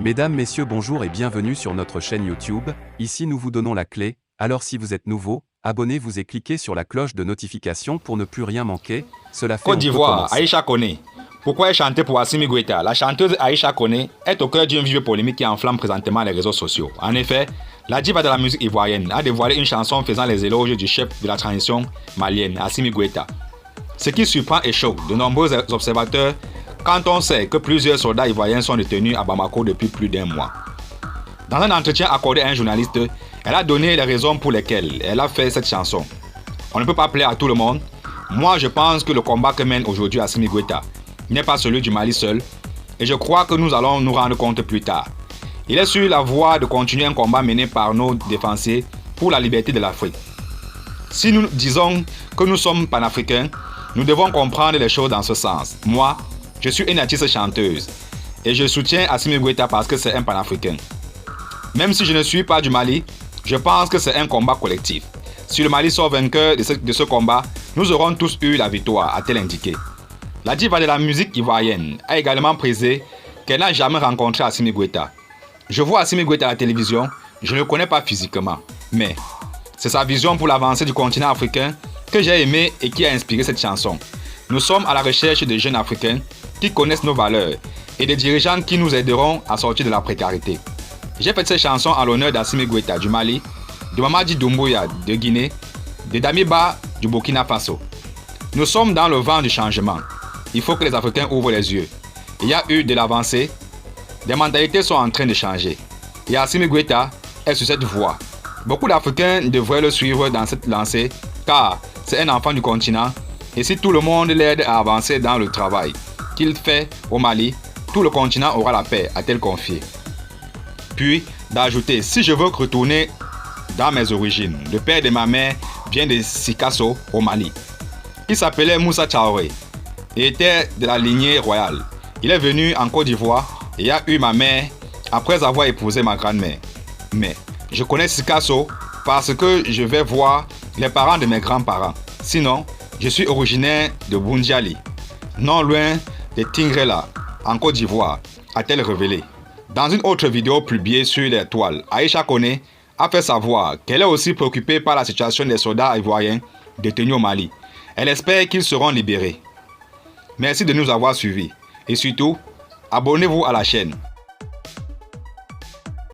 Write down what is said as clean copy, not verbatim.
Mesdames, Messieurs, bonjour et bienvenue sur notre chaîne YouTube. Ici nous vous donnons la clé, alors si vous êtes nouveau, abonnez-vous et cliquez sur la cloche de notification pour ne plus rien manquer. Cela fait Côte on peut d'Ivoire, commencer. Aïcha Koné. Pourquoi elle chantait pour Assimi Goïta? La chanteuse Aïcha Koné est au cœur d'une vive polémique qui enflamme présentement les réseaux sociaux. En effet, la diva de la musique ivoirienne a dévoilé une chanson faisant les éloges du chef de la transition malienne, Assimi Goïta. Ce qui surprend et choque de nombreux observateurs quand on sait que plusieurs soldats ivoiriens sont détenus à Bamako depuis plus d'un mois. Dans un entretien accordé à un journaliste, elle a donné les raisons pour lesquelles elle a fait cette chanson. On ne peut pas plaire à tout le monde. Moi, je pense que le combat que mène aujourd'hui Assimi Goïta n'est pas celui du Mali seul, et je crois que nous allons nous rendre compte plus tard. Il est sur la voie de continuer un combat mené par nos défenseurs pour la liberté de l'Afrique. Si nous disons que nous sommes panafricains, nous devons comprendre les choses dans ce sens. Moi, je suis une artiste chanteuse, et je soutiens Assimi Goïta parce que c'est un panafricain. Même si je ne suis pas du Mali, je pense que c'est un combat collectif. Si le Mali sort vainqueur de ce combat, nous aurons tous eu la victoire, a-t-elle indiqué. La diva de la musique ivoirienne a également précisé qu'elle n'a jamais rencontré Assimi Goïta. Je vois Assimi Goïta à la télévision, je ne le connais pas physiquement, mais c'est sa vision pour l'avancée du continent africain que j'ai aimé et qui a inspiré cette chanson. Nous sommes à la recherche de jeunes africains qui connaissent nos valeurs et des dirigeants qui nous aideront à sortir de la précarité. J'ai fait cette chanson en l'honneur d'Assimi Goïta du Mali, de Mamadi Doumbouya de Guinée, de Damiba du Burkina Faso. Nous sommes dans le vent du changement. Il faut que les Africains ouvrent les yeux. Il y a eu de l'avancée. Les mentalités sont en train de changer. Et Assimi Goïta est sur cette voie. Beaucoup d'Africains devraient le suivre dans cette lancée car c'est un enfant du continent. Et si tout le monde l'aide à avancer dans le travail qu'il fait au Mali, tout le continent aura la paix, a-t-elle confié. Puis d'ajouter, si je veux retourner dans mes origines, le père de ma mère vient de Sikasso au Mali. Il s'appelait Moussa Traoré et était de la lignée royale. Il est venu en Côte d'Ivoire et a eu ma mère après avoir épousé ma grand-mère. Mais je connais Sikasso parce que je vais voir les parents de mes grands-parents. Sinon, je suis originaire de Boundiali, non loin de Tingrela, en Côte d'Ivoire, a-t-elle révélé. Dans une autre vidéo publiée sur les toiles, Aïcha Koné a fait savoir qu'elle est aussi préoccupée par la situation des soldats ivoiriens détenus au Mali. Elle espère qu'ils seront libérés. Merci de nous avoir suivis et surtout, abonnez-vous à la chaîne.